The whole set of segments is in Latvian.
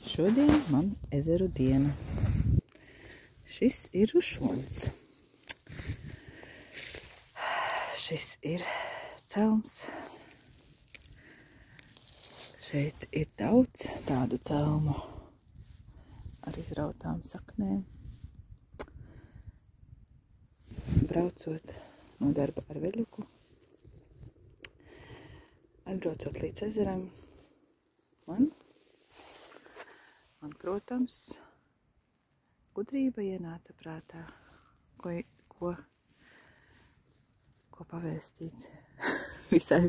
Šodien man ezeru diena. Šis ir Rušons. Šis ir celms. Šeit ir daudz tādu celmu ar izrautām saknēm. Braucot no darba ar veļuku, atbraucot līdz ezeram, man, protams, gudrība ienāca prātā, ko pavēstīt visai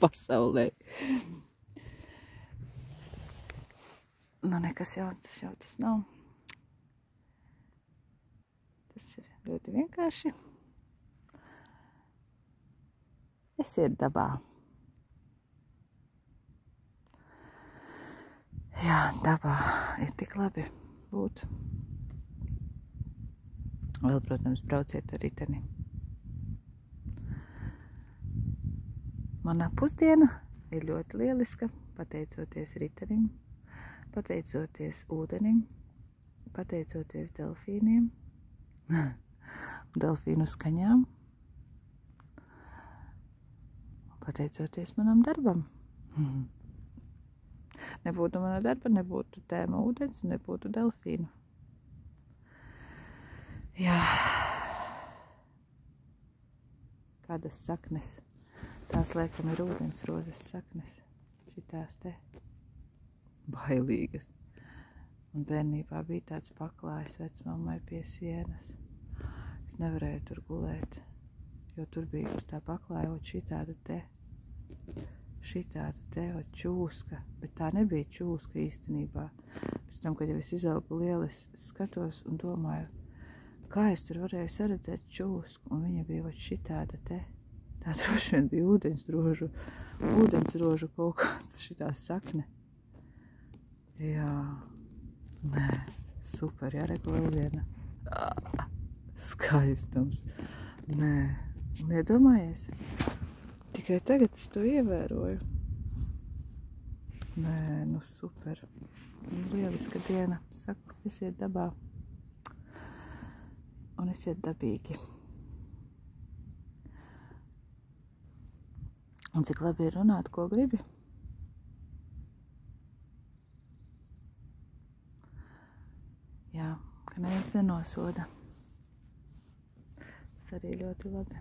pasaulē. Nu, nekas jauns, tas jau tas nav. Tas ir ļoti vienkārši. Esiet dabā. Jā, dabā ir tik labi būt. Vēl, protams, brauciet ar riteni. Manā pusdiena ir ļoti lieliska, pateicoties ritenim, pateicoties ūdenim, pateicoties delfīniem, delfīnu skaņām, pateicoties manam darbam. Nebūtu mana darba, nebūtu tēma ūdens, nebūtu delfīnu. Jā. Kādas saknes? Tās, laikam, ir ūdens rozes saknes. Šitās te. Bailīgas. Un bērnībā bija tāds paklājs vecmammai pie sienas. Es nevarēju tur gulēt, jo tur bija uz tā paklāja šitāda te čūska, bet tā nebija čūska īstenībā. Pēc tam, kad jau es izaugu lieli, es skatos un domāju, kā es tur varēju saredzēt čūsku, un viņa bija šitāda te. Tā droši vien bija ūdensrožu kaut kāds šitā sakne. Jā, nē, super, jāreko vēl viena. Skaistums. Nē, un iedomājies, tikai tagad es to ievēroju. Nē, nu super. Lieliska diena. Saku, esiet dabā. Un esiet dabīgi. Un cik labi ir runāt, ko gribi. Jā, ka neviens nenosoda. Tas arī ļoti labi.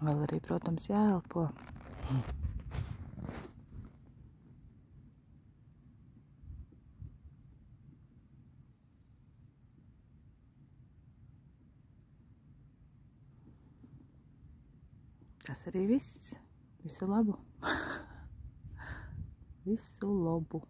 Vēl arī, protams, jāelpo. Tas arī viss. Visu labu. Visu labu.